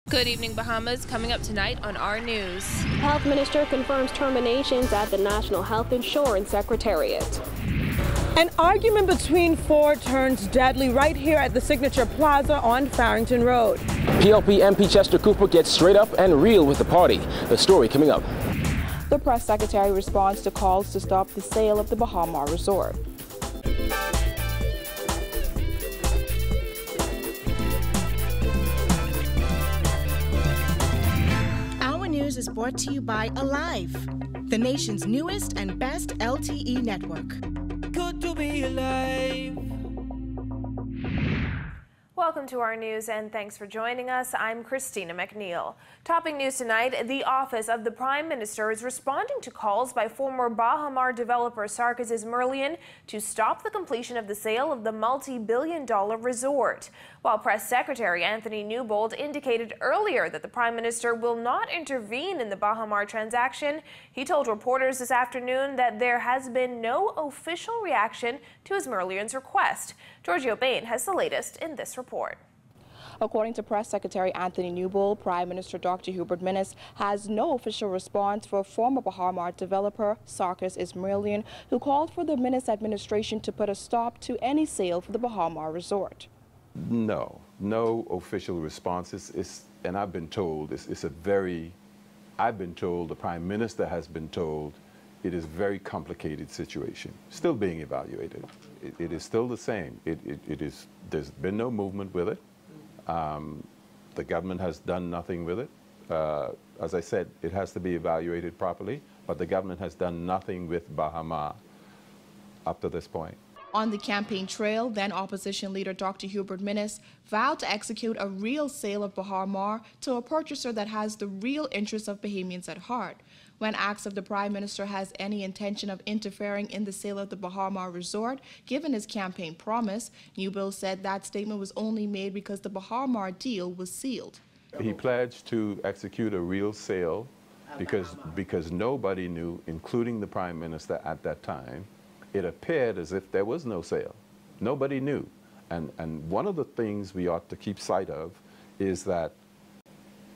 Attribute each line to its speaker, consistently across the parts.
Speaker 1: Good evening, Bahamas. Coming up tonight on our news.
Speaker 2: Health Minister confirms terminations at the National Health Insurance Secretariat.
Speaker 3: An argument between four turns deadly right here at the Signature Plaza on Farrington Road.
Speaker 4: PLP MP Chester Cooper gets straight up and real with the party. The story coming up.
Speaker 5: The press secretary responds to calls to stop the sale of the Baha Mar Resort.
Speaker 6: Our news is brought to you by Alive, the nation's newest and best LTE network.
Speaker 7: Good to be alive.
Speaker 1: Welcome to our news and thanks for joining us. I'm Christina McNeil. Topping news tonight, the Office of the Prime Minister is responding to calls by former Baha Mar developer Sarkis Ismailian to stop the completion of the sale of the multi-billion-dollar resort. While Press Secretary Anthony Newbold indicated earlier that the Prime Minister will not intervene in the Baha Mar transaction, he told reporters this afternoon that there has been no official reaction to Ismailian's request. Giorgio Bain has the latest in this report.
Speaker 5: According to Press Secretary Anthony Newbold, Prime Minister Dr. Hubert Minnis has no official response for former Baha Mar developer Sarkis Ismailian, who called for the Minnis administration to put a stop to any sale for the Baha Mar resort.
Speaker 8: No official response. And I've been told, I've been told, the Prime Minister has been told, it is a very complicated situation, still being evaluated. It is still the same. There's been no movement with it. The government has done nothing with it. As I said, it has to be evaluated properly, but the government has done nothing with Baha Mar up to this point.
Speaker 5: On the campaign trail, then opposition leader Dr. Hubert Minnis vowed to execute a real sale of Baha Mar to a purchaser that has the real interests of Bahamians at heart. When asked if the Prime Minister has any intention of interfering in the sale of the Baha Mar resort, given his campaign promise, Newbold said that statement was only made because the Baha Mar deal was sealed.
Speaker 8: He pledged to execute a real sale because nobody knew, including the Prime Minister at that time. It appeared as if there was no sale. Nobody knew. And one of the things we ought to keep sight of is that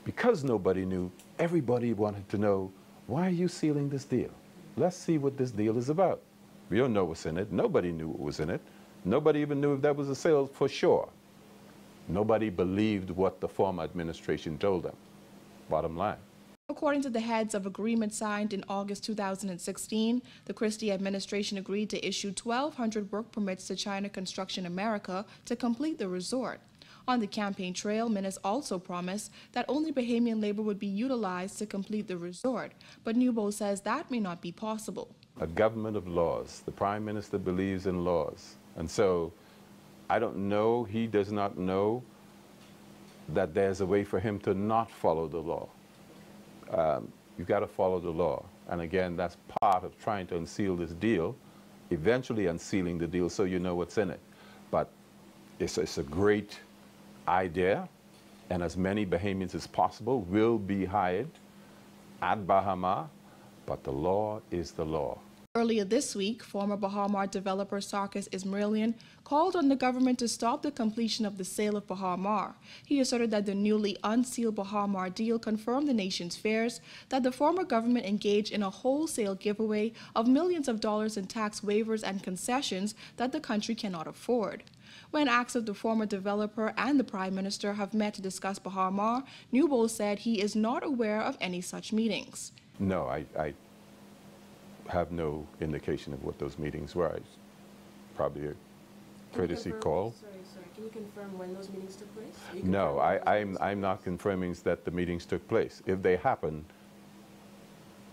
Speaker 8: because nobody knew, everybody wanted to know, why are you sealing this deal? Let's see what this deal is about. We don't know what's in it. Nobody knew what was in it. Nobody even knew if that was a sale for sure. Nobody believed what the former administration told them. Bottom line.
Speaker 5: According to the heads of agreement signed in August 2016, the Christie administration agreed to issue 1,200 work permits to China Construction America to complete the resort. On the campaign trail, Minnis also promised that only Bahamian labor would be utilized to complete the resort, but Newbold says that may not be possible.
Speaker 8: A government of laws. The Prime Minister believes in laws. And so I don't know, he does not know that there's a way for him to not follow the law. You've got to follow the law. And again, that's part of trying to unseal this deal, eventually unsealing the deal so you know what's in it. But it's a great idea, and as many Bahamians as possible will be hired at Baha Mar, but the law is the law.
Speaker 5: Earlier this week, former Baha Mar developer Sarkis Ismailian called on the government to stop the completion of the sale of Baha Mar. He asserted that the newly unsealed Baha Mar deal confirmed the nation's fears that the former government engaged in a wholesale giveaway of millions of dollars in tax waivers and concessions that the country cannot afford. When asked if the former developer and the Prime Minister have met to discuss Baha Mar, Newbold said he is not aware of any such meetings.
Speaker 8: No, I have no indication of what those meetings were. It's probably a courtesy call.
Speaker 9: Sorry, can you confirm when those meetings took place?
Speaker 8: No, I'm not confirming that the meetings took place. If they happened,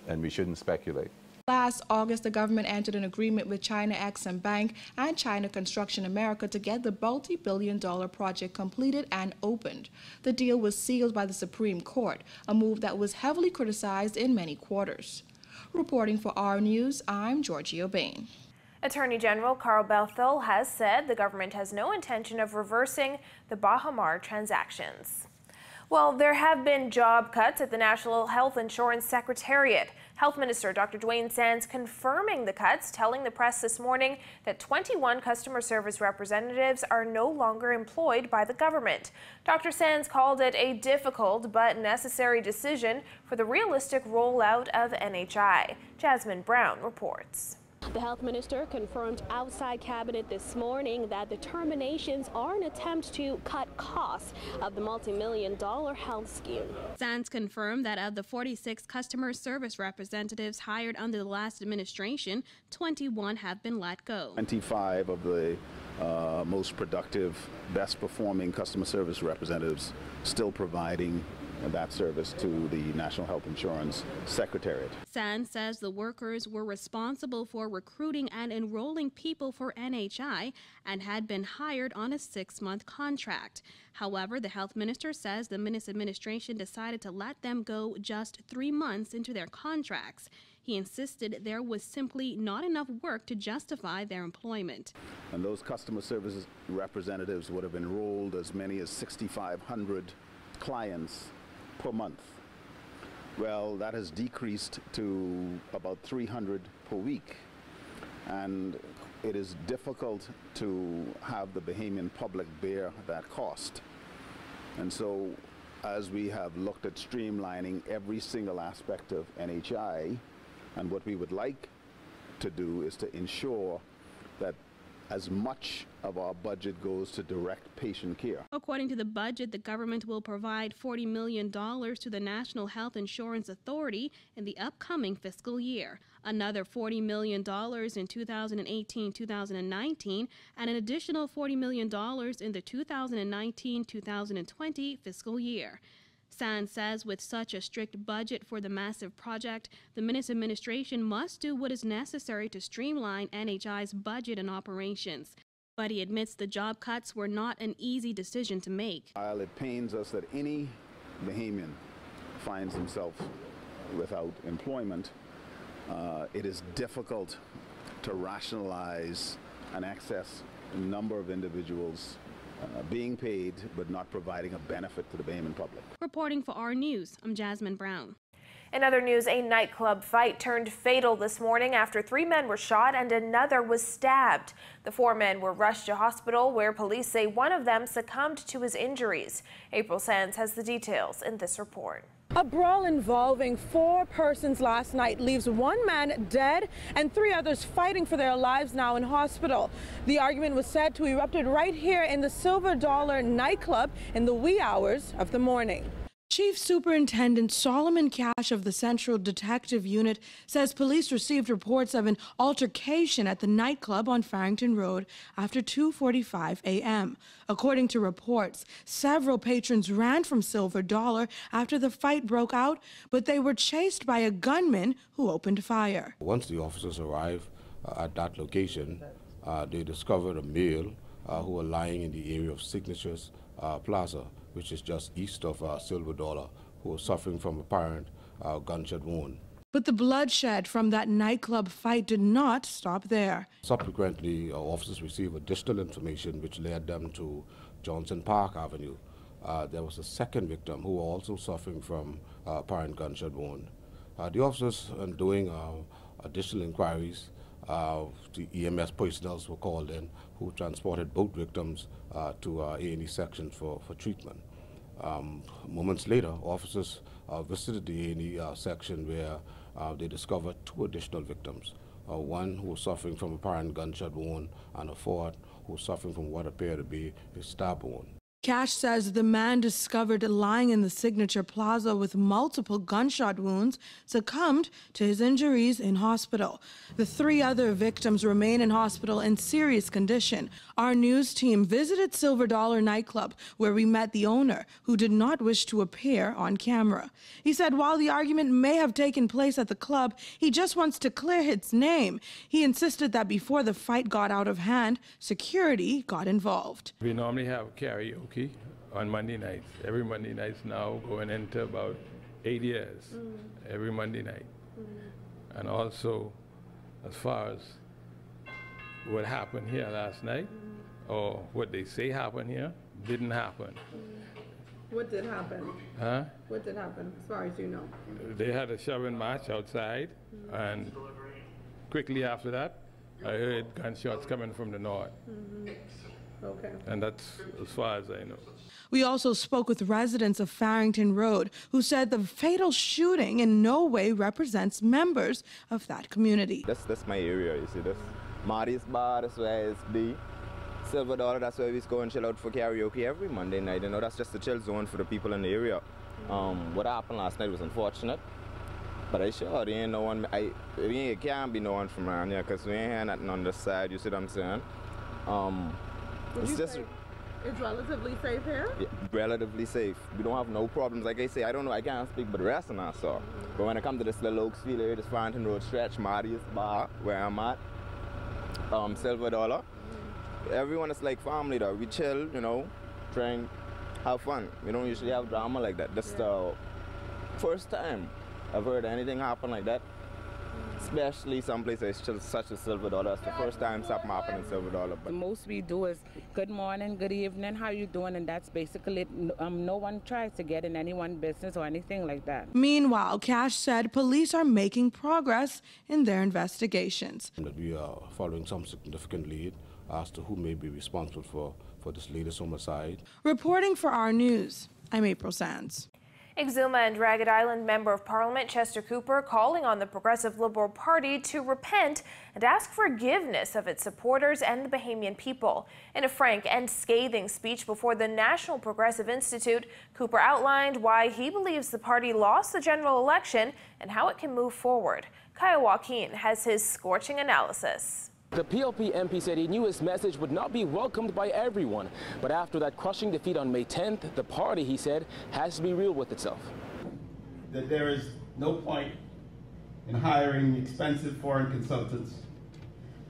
Speaker 8: and we shouldn't speculate.
Speaker 5: Last August, the government entered an agreement with China Exim Bank and China Construction America to get the multi-billion-dollar project completed and opened. The deal was sealed by the Supreme Court, a move that was heavily criticized in many quarters. Reporting for Our News, I'm Giorgio Bain.
Speaker 1: Attorney General Carl Bethel has said the government has no intention of reversing the Baha Mar transactions. Well, there have been job cuts at the National Health Insurance Secretariat. Health Minister Dr. Dwayne Sands confirming the cuts, telling the press this morning that 21 customer service representatives are no longer employed by the government. Dr. Sands called it a difficult but necessary decision for the realistic rollout of NHI. Jasmine Brown reports.
Speaker 2: The health minister confirmed outside cabinet this morning that the terminations are an attempt to cut costs of the multi-million-dollar health scheme.
Speaker 10: Sands confirmed that of the 46 customer service representatives hired under the last administration, 21 have been let go.
Speaker 11: 25 of the most productive, best performing customer service representatives still providing that service to the National Health Insurance Secretariat.
Speaker 10: Sands says the workers were responsible for recruiting and enrolling people for NHI and had been hired on a 6-month contract. However, the health minister says the administration decided to let them go just 3 months into their contracts. He insisted there was simply not enough work to justify their employment.
Speaker 11: And those customer services representatives would have enrolled as many as 6,500 clients per month. Well, that has decreased to about 300 per week, and it is difficult to have the Bahamian public bear that cost. And so, as we have looked at streamlining every single aspect of NHI, and what we would like to do is to ensure that as much of our budget goes to direct patient care.
Speaker 10: According to the budget, the government will provide $40 million to the National Health Insurance Authority in the upcoming fiscal year, another $40 million in 2018-2019, and an additional $40 million in the 2019-2020 fiscal year. Sands says with such a strict budget for the massive project, the administration must do what is necessary to streamline NHI's budget and operations. But he admits the job cuts were not an easy decision to make.
Speaker 11: While it pains us that any Bahamian finds himself without employment, it is difficult to rationalize an excess number of individuals being paid but not providing a benefit to the Bahamian public.
Speaker 10: Reporting for our News, I'm Jasmine Brown.
Speaker 1: In other news, a nightclub fight turned fatal this morning after 3 men were shot and another was stabbed. The 4 men were rushed to hospital where police say one of them succumbed to his injuries. April Sands has the details in this report.
Speaker 3: A brawl involving 4 persons last night leaves 1 man dead and 3 others fighting for their lives now in hospital. The argument was said to erupted right here in the Silver Dollar nightclub in the wee hours of the morning. Chief Superintendent Solomon Cash of the Central Detective Unit says police received reports of an altercation at the nightclub on Farrington Road after 2:45 a.m. According to reports, several patrons ran from Silver Dollar after the fight broke out, but they were chased by a gunman who opened fire.
Speaker 12: Once the officers arrived at that location, they discovered a male who were lying in the area of Signatures Plaza, which is just east of Silver Dollar, who was suffering from apparent gunshot wound.
Speaker 3: But the bloodshed from that nightclub fight did not stop there.
Speaker 12: Subsequently, officers received additional information which led them to Johnson Park Avenue. There was a second victim who was also suffering from apparent gunshot wound. The officers, in doing additional inquiries, the EMS personnel were called in, who transported both victims to A&E sections for treatment. Moments later, officers visited the A&E section where they discovered 2 additional victims, one who was suffering from apparent gunshot wound and a 4th who was suffering from what appeared to be a stab wound.
Speaker 3: Cash says the man discovered lying in the Signature Plaza with multiple gunshot wounds succumbed to his injuries in hospital. The 3 other victims remain in hospital in serious condition. Our news team visited Silver Dollar nightclub where we met the owner, who did not wish to appear on camera. He said while the argument may have taken place at the club, he just wants to clear its name. He insisted that before the fight got out of hand, security got involved.
Speaker 13: We normally have karaoke on Monday nights. Every Monday nights now, going into about 8 years, every Monday night. And also, as far as what happened here last night, or what they say happened here, didn't happen.
Speaker 3: What did happen?
Speaker 13: Huh?
Speaker 3: What did happen, as far as you know?
Speaker 13: They had a shoving match outside, and quickly after that, I heard gunshots coming from the north.
Speaker 3: Okay.
Speaker 13: And that's as far as I know.
Speaker 3: We also spoke with residents of Farrington Road who said the fatal shooting in no way represents members of that community.
Speaker 14: That's my area, you see. That's Marty's Bar, that's where it's the Silver Dollar, that's where we go and chill out for karaoke every Monday night. You know, that's just a chill zone for the people in the area. What happened last night was unfortunate, but I sure there ain't no one, it can't be no one from around here because we ain't hearing nothing on the side, you see what I'm saying? It's just...
Speaker 3: It's relatively safe here?
Speaker 14: Yeah, relatively safe. We don't have no problems. Like I say, I don't know, I can't speak, but the rest of us saw. But when I come to this little Oaksfield area, this Farrington Road stretch, Marty's Bar, where I'm at, Silver Dollar, everyone is like family though. We chill, you know, try and have fun. We don't usually have drama like that. This is the first time I've heard anything happen like that. Especially someplace such as Silver Dollar. It's the first time something happened in Silver Dollar.
Speaker 15: The most we do is good morning, good evening, how you doing, and that's basically it. No one tries to get in anyone's business or anything like that.
Speaker 3: Meanwhile, Cash said police are making progress in their investigations.
Speaker 12: That we are following some significant lead as to who may be responsible for this latest homicide.
Speaker 3: Reporting for our news, I'm April Sands.
Speaker 1: Exuma and Ragged Island Member of Parliament Chester Cooper calling on the Progressive Liberal Party to repent and ask forgiveness of its supporters and the Bahamian people. In a frank and scathing speech before the National Progressive Institute, Cooper outlined why he believes the party lost the general election and how it can move forward. Kaya Joaquin has his scorching analysis.
Speaker 4: The PLP MP said he knew his message would not be welcomed by everyone. But after that crushing defeat on May 10th, the party, he said, has to be real with itself.
Speaker 16: That there is no point in hiring expensive foreign consultants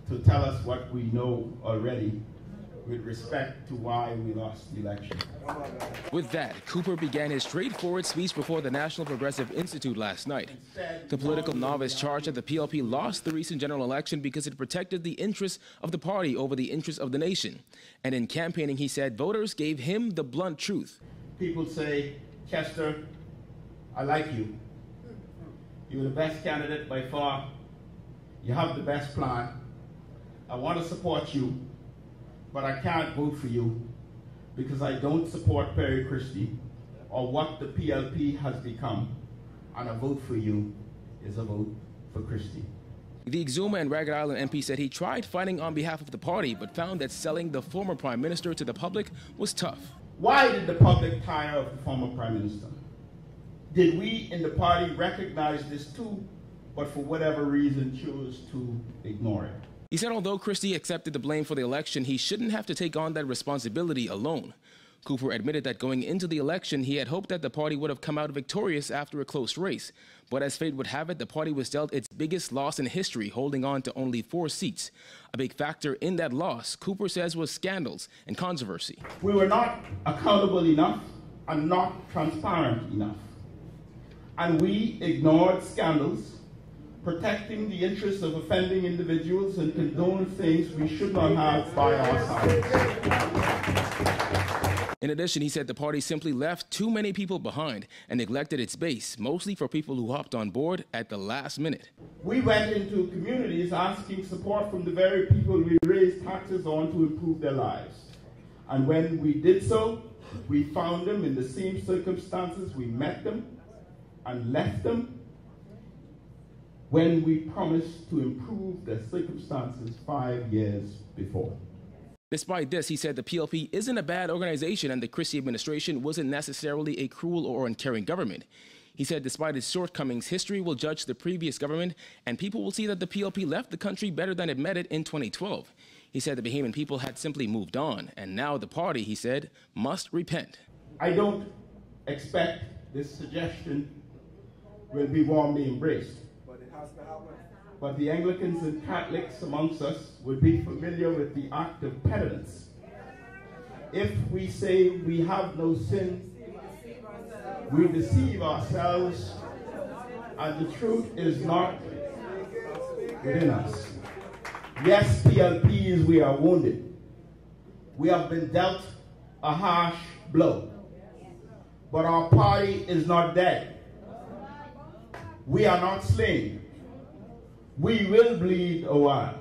Speaker 16: to tell us what we know already with respect to why we lost the election.
Speaker 4: With that, Cooper began his straightforward speech before the National Progressive Institute last night. The political novice charged that the PLP lost the recent general election because it protected the interests of the party over the interests of the nation. And in campaigning, he said voters gave him the blunt truth.
Speaker 16: People say, Chester, I like you. You're the best candidate by far. You have the best plan. I want to support you, but I can't vote for you because I don't support Perry Christie or what the PLP has become, and a vote for you is a vote for Christie.
Speaker 4: The Exuma and Ragged Island MP said he tried fighting on behalf of the party, but found that selling the former Prime Minister to the public was tough.
Speaker 16: Why did the public tire of the former Prime Minister? Did we in the party recognize this too, but for whatever reason chose to ignore it?
Speaker 4: He said although Christie accepted the blame for the election, he shouldn't have to take on that responsibility alone. Cooper admitted that going into the election, he had hoped that the party would have come out victorious after a close race. But as fate would have it, the party was dealt its biggest loss in history, holding on to only 4 seats. A big factor in that loss, Cooper says, was scandals and controversy.
Speaker 16: We were not accountable enough and not transparent enough. And we ignored scandals, protecting the interests of offending individuals and condoned things we should not have by our side.
Speaker 4: In addition, he said the party simply left too many people behind and neglected its base, mostly for people who hopped on board at the last minute.
Speaker 16: We went into communities asking support from the very people we raised taxes on to improve their lives. And when we did so, we found them in the same circumstances we met them and left them when we promised to improve their circumstances 5 years before.
Speaker 4: Despite this, he said the PLP isn't a bad organization and the Christie administration wasn't necessarily a cruel or uncaring government. He said despite its shortcomings, history will judge the previous government and people will see that the PLP left the country better than it met it in 2012. He said the Bahamian people had simply moved on, and now the party, he said, must repent.
Speaker 16: I don't expect this suggestion will be warmly embraced. But the Anglicans and Catholics amongst us would be familiar with the act of penitence. If we say we have no sin, we deceive ourselves, and the truth is not within us. Yes, PLPs, we are wounded. We have been dealt a harsh blow. but our party is not dead. We are not slain. We will bleed a while,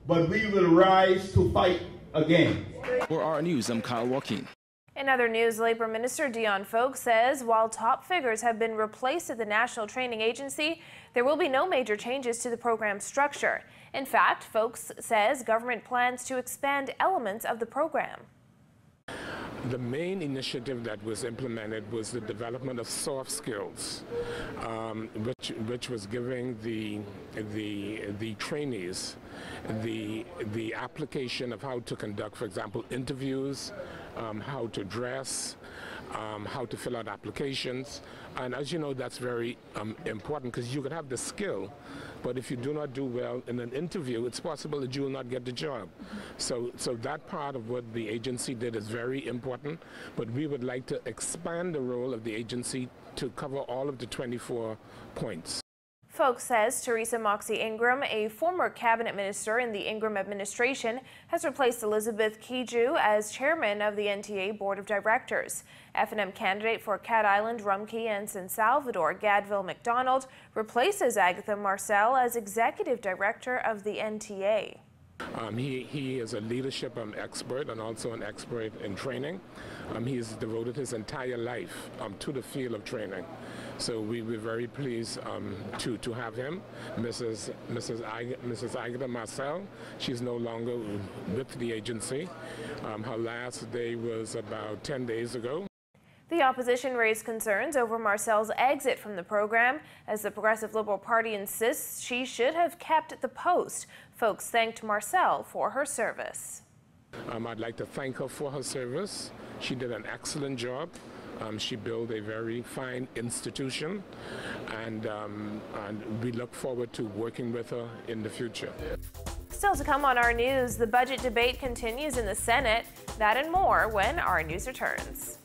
Speaker 16: but we will rise to fight again.
Speaker 4: For our news, I'm Kyle Joaquin.
Speaker 1: In other news, Labor Minister Dion Folk says while top figures have been replaced at the National Training Agency, there will be no major changes to the program structure. In fact, Folk says government plans to expand elements of the program.
Speaker 17: The main initiative that was implemented was the development of soft skills, which was giving the trainees the application of how to conduct, for example, interviews, how to dress, how to fill out applications. And as you know, that's very important, because you could have the skill, but if you do not do well in an interview, it's possible that you will not get the job. So that part of what the agency did is very important, but we would like to expand the role of the agency to cover all of the 24 points.
Speaker 1: Folk says Teresa Moxie Ingram, a former cabinet minister in the Ingram administration, has replaced Elizabeth Kiju as chairman of the NTA Board of Directors. F&M candidate for Cat Island, Rumkey, and San Salvador, Gadville McDonald, replaces Agatha Marcel as executive director of the NTA.
Speaker 17: He is a leadership expert and also an expert in training. He has devoted his entire life to the field of training. So we were very pleased to have him. Mrs. Agatha Marcel, she's no longer with the agency. Her last day was about 10 days ago.
Speaker 1: The opposition raised concerns over Marcel's exit from the program, as the Progressive Liberal Party insists she should have kept the post. Folks thanked Marcel for her service.
Speaker 17: I'd like to thank her for her service. She did an excellent job. She built a very fine institution, and we look forward to working with her in the future.
Speaker 1: Still to come on our news, the budget debate continues in the Senate. That and more when our news returns.